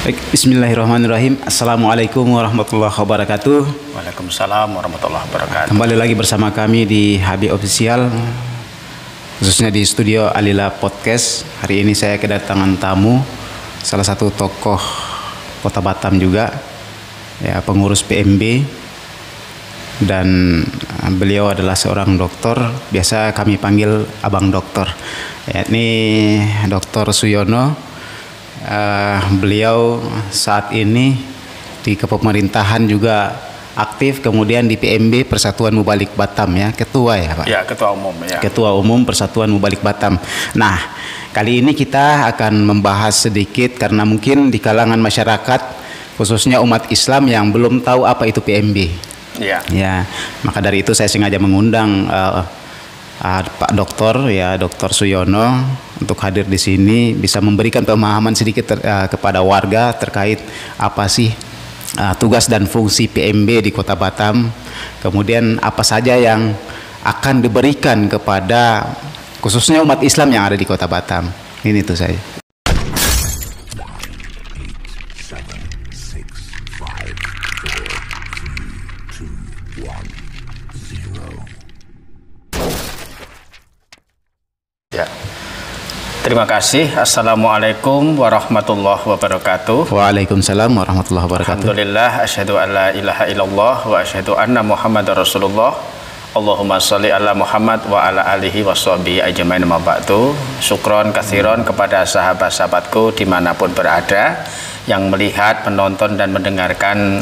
Baik, bismillahirrahmanirrahim. Assalamualaikum warahmatullahi wabarakatuh. Waalaikumsalam warahmatullahi wabarakatuh. Kembali lagi bersama kami di HB Official, khususnya di studio Alila Podcast. Hari ini saya kedatangan tamu, salah satu tokoh Kota Batam juga, ya, pengurus PMB, dan beliau adalah seorang dokter. Biasa kami panggil Abang Dokter. Ya, ini Dr. Suyono. Beliau saat ini di kepemerintahan juga aktif, kemudian di PMB Persatuan Mubalik Batam, ya, ketua ya Pak? Ya, ketua umum ya. Ketua umum Persatuan Mubalik Batam. Nah, kali ini kita akan membahas sedikit karena mungkin di kalangan masyarakat, khususnya umat Islam yang belum tahu apa itu PMB. Ya. Ya, maka dari itu saya sengaja mengundang Pak Dokter, ya, Dr. Suyono untuk hadir di sini, bisa memberikan pemahaman sedikit kepada warga terkait apa sih tugas dan fungsi PMB di Kota Batam, kemudian apa saja yang akan diberikan kepada khususnya umat Islam yang ada di Kota Batam. Ini tuh saya. Ya. Terima kasih. Assalamualaikum warahmatullahi wabarakatuh. Waalaikumsalam warahmatullahi wabarakatuh. Alhamdulillah, asyhadu an la ilaha illallah wa asyhadu anna Muhammadar Rasulullah. Allahumma sholli ala Muhammad wa ala alihi wa sahbihi ajmain, ma ba'du. Syukron katsiron kepada sahabat-sahabatku dimanapun berada yang melihat, menonton dan mendengarkan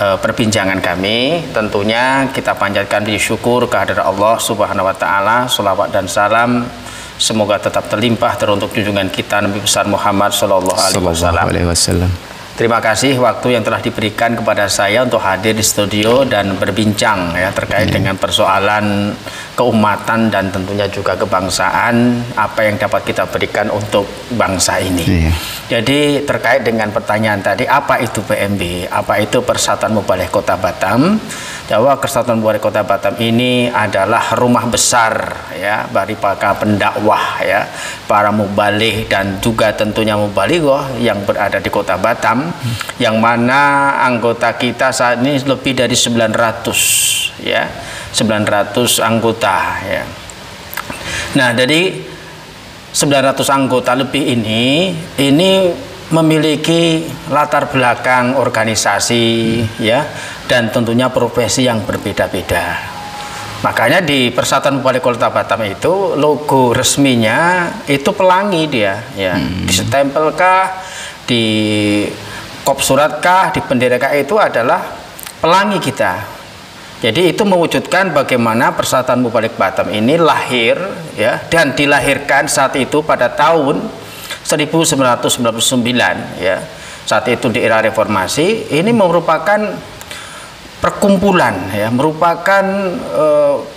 perbincangan kami. Tentunya kita panjatkan syukur kehadirat Allah Subhanahu wa taala. Shalawat dan salam semoga tetap terlimpah teruntuk junjungan kita Nabi besar Muhammad sallallahu alaihi wasallam. Terima kasih waktu yang telah diberikan kepada saya untuk hadir di studio dan berbincang, ya, terkait dengan persoalan keumatan dan tentunya juga kebangsaan, apa yang dapat kita berikan untuk bangsa ini. Jadi terkait dengan pertanyaan tadi, apa itu PMB, apa itu Persatuan Mubalik Kota Batam, bahwa Persatuan Mubalik Kota Batam ini adalah rumah besar, ya, bagi para pendakwah, ya, para mubalik dan juga tentunya mubalighah yang berada di Kota Batam, yang mana anggota kita saat ini lebih dari 900, ya, 900 anggota, ya. Nah, dari 900 anggota lebih ini memiliki latar belakang organisasi, ya, dan tentunya profesi yang berbeda-beda. Makanya di Persatuan Mubalik Kota Batam itu logo resminya itu pelangi dia, ya. Distempelkah, di kop suratkah, di benderakah, itu adalah pelangi kita. Jadi itu mewujudkan bagaimana Persatuan Mubalik Batam ini lahir, ya, dan dilahirkan saat itu pada tahun 1999, ya. Saat itu di era reformasi, ini merupakan perkumpulan, ya, merupakan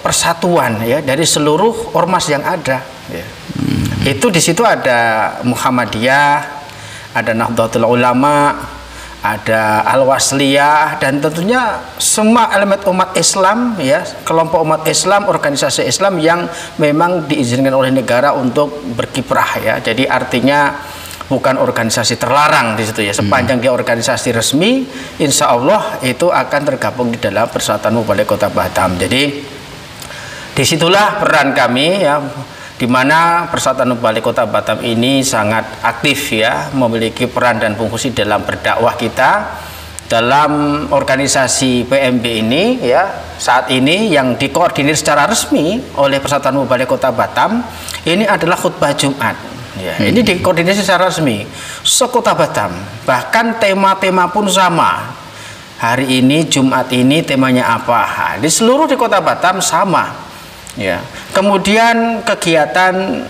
persatuan, ya, dari seluruh ormas yang ada, ya. Itu di situ ada Muhammadiyah, ada Nahdlatul Ulama, ada Al-Wasliyah, dan tentunya semua elemen umat Islam, ya, kelompok umat Islam, organisasi Islam yang memang diizinkan oleh negara untuk berkiprah, ya. Jadi artinya bukan organisasi terlarang di situ, ya. Sepanjang dia organisasi resmi, insya Allah itu akan tergabung di dalam Persatuan Mubalik Kota Batam. Jadi disitulah peran kami, ya, di mana Persatuan Mubalik Kota Batam ini sangat aktif, ya, memiliki peran dan fungsi dalam berdakwah kita dalam organisasi PMB ini, ya. Saat ini yang dikoordinir secara resmi oleh Persatuan Mubalik Kota Batam ini adalah khutbah Jumat, ya. Ini dikoordinir secara resmi se-Kota Batam, bahkan tema-tema pun sama. Hari ini Jumat ini temanya apa? Di seluruh di Kota Batam sama, ya. Kemudian kegiatan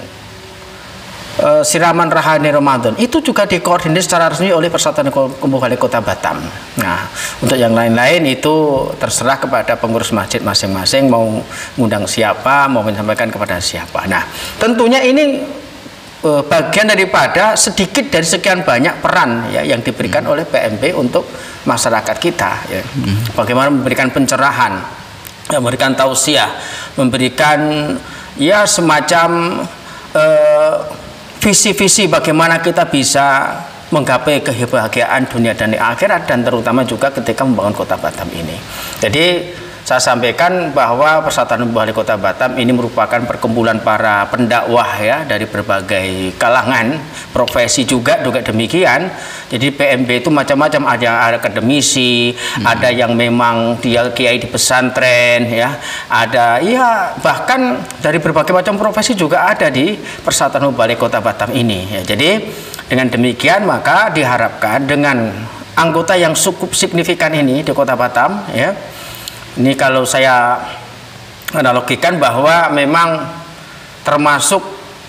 siraman rohani Ramadan itu juga dikoordinir secara resmi oleh Persatuan Mubalik Kota Batam. Nah, untuk yang lain-lain itu terserah kepada pengurus masjid masing-masing mau mengundang siapa, mau menyampaikan kepada siapa. Nah, tentunya ini bagian daripada sedikit dari sekian banyak peran, ya, yang diberikan oleh PMB untuk masyarakat kita, ya. Bagaimana memberikan pencerahan, memberikan tausiah, memberikan, ya, semacam visi-visi bagaimana kita bisa menggapai kebahagiaan dunia dan di akhirat, dan terutama juga ketika membangun kota Batam ini. Jadi saya sampaikan bahwa Persatuan Wali Kota Batam ini merupakan perkumpulan para pendakwah ya dari berbagai kalangan, profesi juga demikian. Jadi PMB itu macam-macam, ada akademisi, ada yang memang dia kiai di pesantren ya, ada ya bahkan dari berbagai macam profesi juga ada di Persatuan Wali Kota Batam ini ya. Jadi dengan demikian maka diharapkan dengan anggota yang cukup signifikan ini di Kota Batam ya. Ini kalau saya analogikan bahwa memang termasuk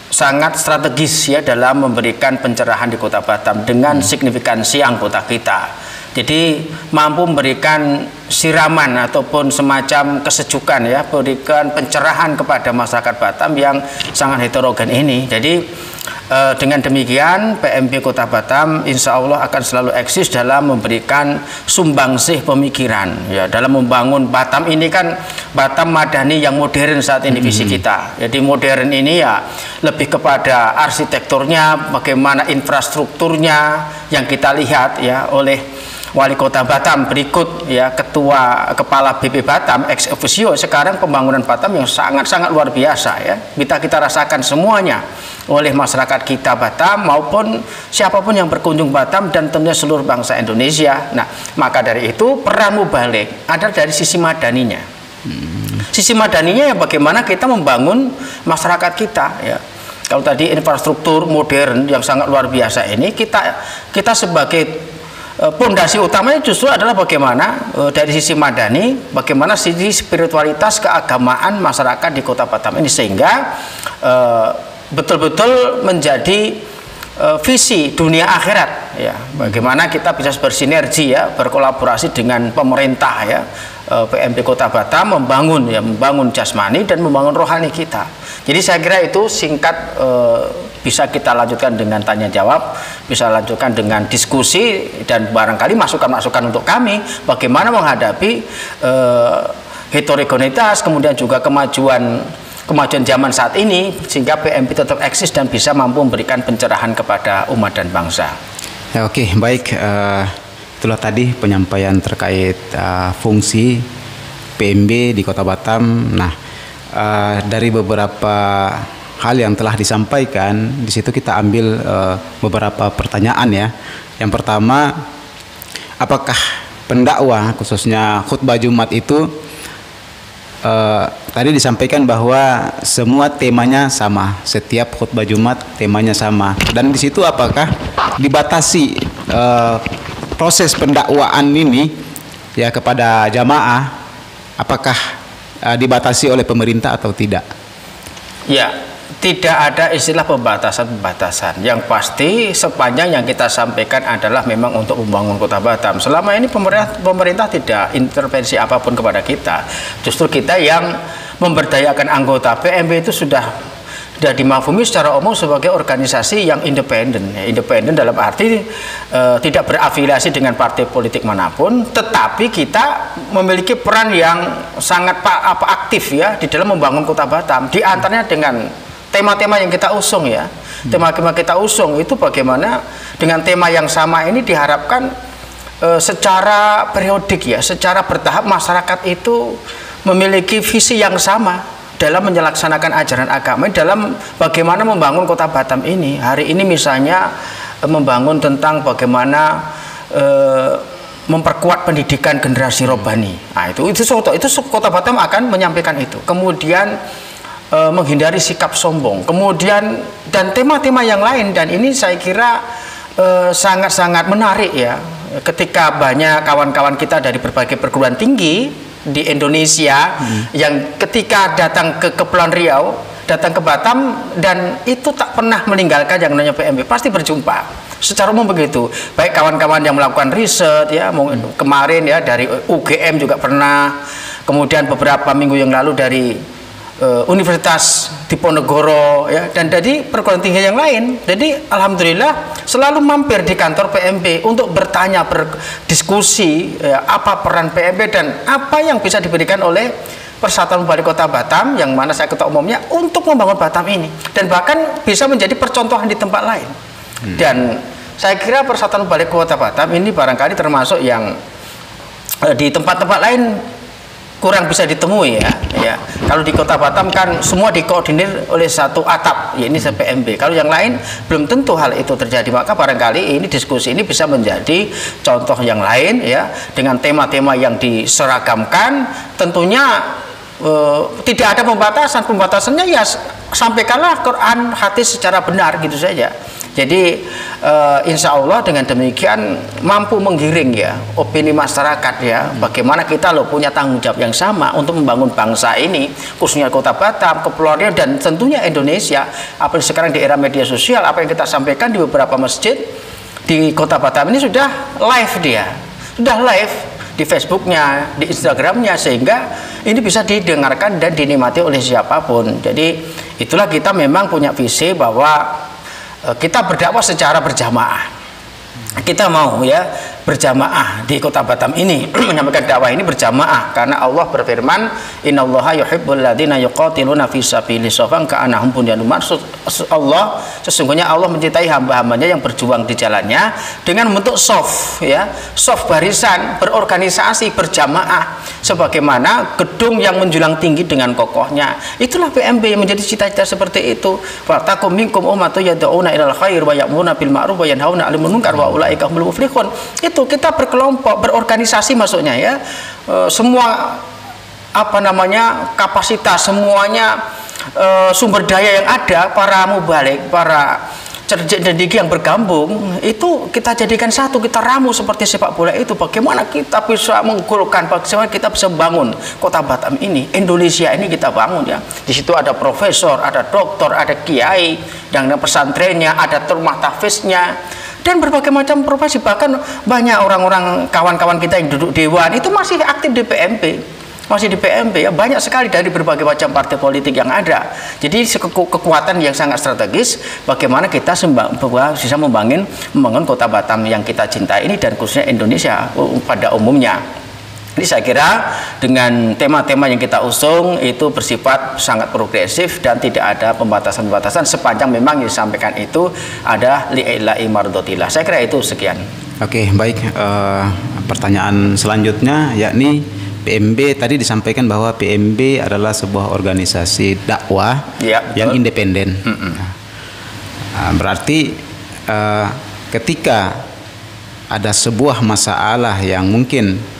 sangat strategis ya dalam memberikan pencerahan di Kota Batam dengan signifikansi anggota kita. Jadi mampu memberikan siraman ataupun semacam kesejukan ya, berikan pencerahan kepada masyarakat Batam yang sangat heterogen ini. Jadi dengan demikian PMB Kota Batam insya Allah akan selalu eksis dalam memberikan sumbangsih pemikiran ya dalam membangun Batam ini. Kan Batam Madani yang modern saat ini visi kita. Jadi modern ini ya lebih kepada arsitekturnya, bagaimana infrastrukturnya yang kita lihat ya oleh Wali Kota Batam berikut ya, Ketua Kepala BP Batam ex officio. Sekarang pembangunan Batam yang sangat-sangat luar biasa ya, kita rasakan semuanya oleh masyarakat kita Batam maupun siapapun yang berkunjung Batam dan tentunya seluruh bangsa Indonesia. Nah, maka dari itu peran mubalik ada dari sisi madaninya. Sisi madaninya ya bagaimana kita membangun masyarakat kita ya. Kalau tadi infrastruktur modern yang sangat luar biasa ini, kita sebagai pondasi utamanya justru adalah bagaimana dari sisi madani, bagaimana sisi spiritualitas keagamaan masyarakat di Kota Batam ini sehingga betul-betul menjadi visi dunia akhirat ya. Bagaimana kita bisa bersinergi ya, berkolaborasi dengan pemerintah ya, PMB Kota Batam membangun jasmani dan membangun rohani kita. Jadi saya kira itu singkat bisa kita lanjutkan dengan tanya jawab, bisa lanjutkan dengan diskusi dan barangkali masukan-masukan untuk kami bagaimana menghadapi heterogenitas kemudian juga kemajuan zaman saat ini sehingga PMB tetap eksis dan bisa mampu memberikan pencerahan kepada umat dan bangsa. Ya, oke, baik. Itulah tadi penyampaian terkait fungsi PMB di Kota Batam. Nah, dari beberapa hal yang telah disampaikan di situ kita ambil beberapa pertanyaan ya. Yang pertama, apakah pendakwah khususnya khutbah Jumat itu tadi disampaikan bahwa semua temanya sama, setiap khutbah Jumat temanya sama, dan di situ apakah dibatasi proses pendakwaan ini ya kepada jamaah, apakah dibatasi oleh pemerintah atau tidak? Ya, tidak ada istilah pembatasan-pembatasan. Yang pasti sepanjang yang kita sampaikan adalah memang untuk membangun Kota Batam. Selama ini pemerintah tidak intervensi apapun kepada kita. Justru kita yang memberdayakan anggota. PMB itu sudah dimafhumi secara umum sebagai organisasi yang independen. Independen dalam arti tidak berafiliasi dengan partai politik manapun, tetapi kita memiliki peran yang sangat aktif ya di dalam membangun Kota Batam. Di antaranya dengan tema-tema yang kita usung ya. Tema-tema kita usung itu bagaimana dengan tema yang sama ini diharapkan secara periodik ya, secara bertahap masyarakat itu memiliki visi yang sama dalam melaksanakan ajaran agama, dalam bagaimana membangun Kota Batam ini. Hari ini misalnya membangun tentang bagaimana memperkuat pendidikan generasi robani. Nah, itu Kota Batam akan menyampaikan itu. Kemudian menghindari sikap sombong. Kemudian dan tema-tema yang lain, dan ini saya kira sangat-sangat menarik ya. Ketika banyak kawan-kawan kita dari berbagai perguruan tinggi di Indonesia yang ketika datang ke Kepulauan Riau, datang ke Batam, dan itu tak pernah meninggalkan yang namanya PMB, pasti berjumpa secara umum begitu. Baik kawan-kawan yang melakukan riset ya, kemarin ya dari UGM juga pernah, kemudian beberapa minggu yang lalu dari Universitas Diponegoro ya, dan dari perguruan tinggi yang lain. Jadi alhamdulillah selalu mampir di kantor PMB untuk bertanya, berdiskusi ya, apa peran PMB dan apa yang bisa diberikan oleh Persatuan Wali Kota Batam yang mana saya ketua umumnya untuk membangun Batam ini, dan bahkan bisa menjadi percontohan di tempat lain. Dan Saya kira Persatuan Balik Kota Batam ini barangkali termasuk yang di tempat-tempat lain kurang bisa ditemui ya. Kalau di Kota Batam kan semua dikoordinir oleh satu atap, ya ini PMB. Kalau yang lain belum tentu hal itu terjadi. Maka barangkali ini diskusi ini bisa menjadi contoh yang lain ya, dengan tema-tema yang diseragamkan. Tentunya tidak ada pembatasan. Pembatasannya ya sampaikanlah Quran hadis secara benar gitu saja. Jadi insya Allah dengan demikian mampu menggiring ya opini masyarakat ya, bagaimana kita loh punya tanggung jawab yang sama untuk membangun bangsa ini, khususnya Kota Batam, Kepulauan Riau, dan tentunya Indonesia. Apa sekarang di era media sosial, apa yang kita sampaikan di beberapa masjid di Kota Batam ini sudah live, sudah live di Facebooknya, di Instagramnya, sehingga ini bisa didengarkan dan dinikmati oleh siapapun. Jadi itulah kita memang punya visi bahwa kita berdakwah secara berjamaah. Kita mau ya berjamaah di Kota Batam ini menyampaikan dakwah ini berjamaah, karena Allah berfirman, innallaha yuhibbul ladzina yuqatiluna fi sabilihi shafan ka'annahum bunyanun marsus. Allah, sesungguhnya Allah mencintai hamba-hambanya yang berjuang di jalannya dengan bentuk shaf ya, shaf barisan, berorganisasi berjamaah sebagaimana gedung yang menjulang tinggi dengan kokohnya. Itulah PMB yang menjadi cita-cita seperti itu. Wa takum minkum ummatun yad'una ilal khair wa ya'muruna bil ma'ruf wa yanhauna 'anil munkar wa ulaika humul muflihun. Itu kita berkelompok, berorganisasi maksudnya ya. Semua kapasitas, semuanya sumber daya yang ada, para mubalik, para cerdik dan digi yang bergabung, itu kita jadikan satu, kita ramu seperti sepak bola itu. Bagaimana kita bisa menggolkan, bagaimana kita bisa membangun Kota Batam ini, Indonesia ini kita bangun ya. Di situ ada profesor, ada doktor, ada kiai, dan pesantrennya, ada rumah tahfiznya, dan berbagai macam profesi. Bahkan banyak orang-orang kawan-kawan kita yang duduk dewan itu masih aktif di PMB, masih di PMB ya, banyak sekali dari berbagai macam partai politik yang ada. Jadi kekuatan yang sangat strategis bagaimana kita bisa membangun Kota Batam yang kita cintai ini, dan khususnya Indonesia pada umumnya. Jadi saya kira dengan tema-tema yang kita usung itu bersifat sangat progresif dan tidak ada pembatasan-pembatasan sepanjang memang yang disampaikan itu ada li'ila'i mardotillah. Saya kira itu sekian. Oke, baik. Pertanyaan selanjutnya yakni PMB, tadi disampaikan bahwa PMB adalah sebuah organisasi dakwah ya, yang independen. Berarti ketika ada sebuah masalah yang mungkin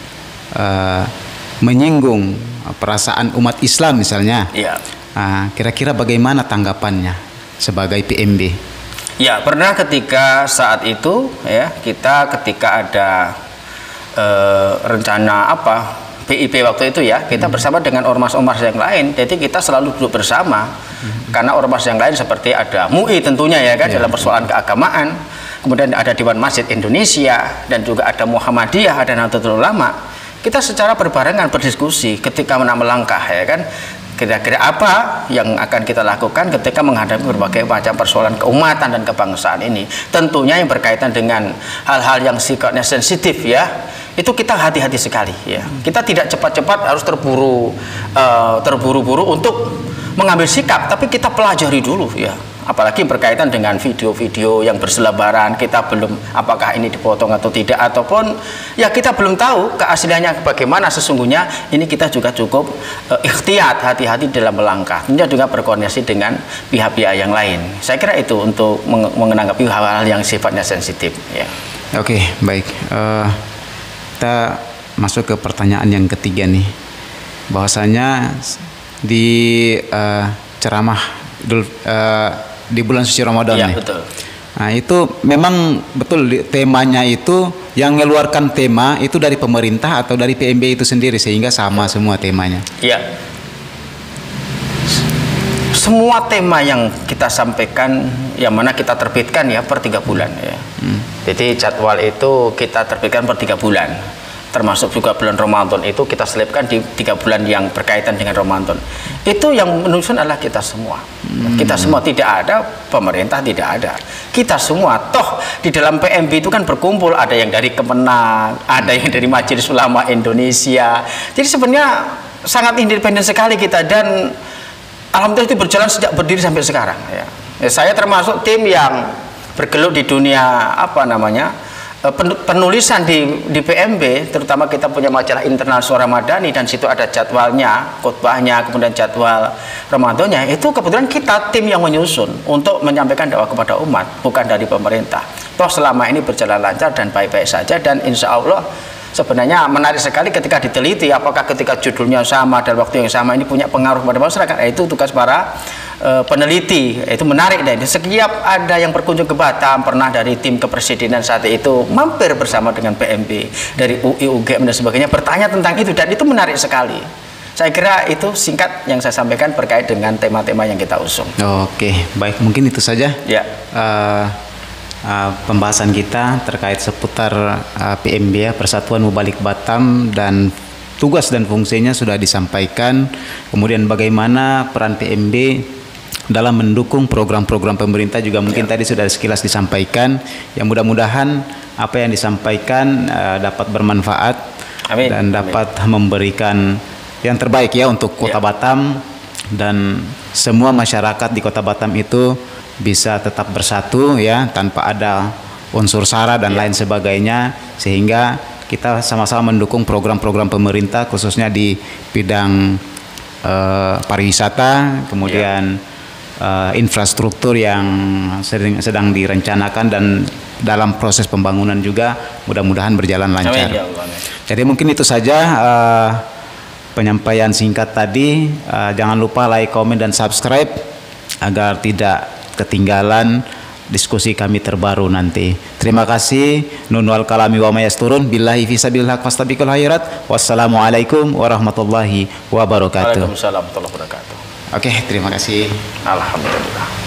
menyinggung perasaan umat Islam misalnya, ya. Kira-kira bagaimana tanggapannya sebagai PMB? Ya, pernah ketika saat itu ya, kita ketika ada rencana PIP waktu itu ya, kita bersama dengan ormas-ormas yang lain. Jadi kita selalu duduk bersama, karena ormas yang lain seperti ada MUI tentunya ya kan, dalam persoalan keagamaan, kemudian ada Dewan Masjid Indonesia, dan juga ada Muhammadiyah, ada Nahdlatul Ulama. Kita secara berbarengan berdiskusi ketika melangkah ya kan, kira-kira apa yang akan kita lakukan ketika menghadapi berbagai macam persoalan keumatan dan kebangsaan ini. Tentunya yang berkaitan dengan hal-hal yang sifatnya sensitif ya, itu kita hati-hati sekali ya. Kita tidak cepat-cepat harus terburu-buru untuk mengambil sikap, tapi kita pelajari dulu ya. Apalagi berkaitan dengan video-video yang berselebaran, kita belum apakah ini dipotong atau tidak, ataupun ya kita belum tahu keasliannya bagaimana sesungguhnya. Ini kita juga cukup ikhtiyat, hati-hati dalam melangkah. Tentunya juga berkoordinasi dengan pihak-pihak yang lain. Saya kira itu untuk menanggapi hal-hal yang sifatnya sensitif ya. Oke, baik. Kita masuk ke pertanyaan yang ketiga nih, bahwasanya di ceramah di bulan suci Ramadan ya, nih. Betul. Nah, itu memang betul temanya itu yang mengeluarkan tema itu dari pemerintah atau dari PMB itu sendiri sehingga sama semua temanya. Iya. Semua tema yang kita sampaikan yang mana kita terbitkan ya per 3 bulan ya. Jadi jadwal itu kita terbitkan per 3 bulan. Termasuk juga bulan Ramadan itu kita selipkan di 3 bulan yang berkaitan dengan Ramadan. Itu yang menyusun adalah kita semua. Kita semua, tidak ada pemerintah, tidak ada. Kita semua, toh di dalam PMB itu kan berkumpul, ada yang dari Kemenang, ada yang dari Majelis Ulama Indonesia. Jadi sebenarnya sangat independen sekali kita, dan alhamdulillah itu berjalan sejak berdiri sampai sekarang ya. Saya termasuk tim yang bergelut di dunia penulisan di PMB, terutama kita punya majalah internal Suara Madani dan situ ada jadwalnya, khutbahnya, kemudian jadwal Ramadannya. Itu kebetulan kita tim yang menyusun untuk menyampaikan dakwah kepada umat, bukan dari pemerintah. Toh selama ini berjalan lancar dan baik-baik saja, dan insya Allah sebenarnya menarik sekali ketika diteliti apakah ketika judulnya sama dan waktu yang sama ini punya pengaruh pada masyarakat. Itu tugas para peneliti. Itu menarik deh. Setiap ada yang berkunjung ke Batam, pernah dari tim kepresidenan saat itu mampir bersama dengan PMB dari UI, UGM dan sebagainya, bertanya tentang itu, dan itu menarik sekali. Saya kira itu singkat yang saya sampaikan berkait dengan tema-tema yang kita usung. Oke, baik, mungkin itu saja. Ya. Pembahasan kita terkait seputar PMB ya, Persatuan Mubalik Batam, dan tugas dan fungsinya sudah disampaikan. Kemudian bagaimana peran PMB dalam mendukung program-program pemerintah juga mungkin tadi sudah sekilas disampaikan. Yang mudah-mudahan apa yang disampaikan dapat bermanfaat. Amin. Dan dapat memberikan yang terbaik ya untuk Kota Batam, dan semua masyarakat di Kota Batam itu bisa tetap bersatu ya, tanpa ada unsur sara dan lain sebagainya, sehingga kita sama-sama mendukung program-program pemerintah khususnya di bidang pariwisata, kemudian infrastruktur yang sedang direncanakan dan dalam proses pembangunan juga mudah-mudahan berjalan lancar. Jadi mungkin itu saja penyampaian singkat tadi. Jangan lupa like, komen, dan subscribe agar tidak ketinggalan diskusi kami terbaru nanti. Terima kasih. Nunwal kalami wa mayasturun billahi fisabilil haq fastabiqul khairat. Wassalamualaikum warahmatullahi wabarakatuh. Waalaikumsalam warahmatullahi wabarakatuh. Oke, terima kasih. Alhamdulillah.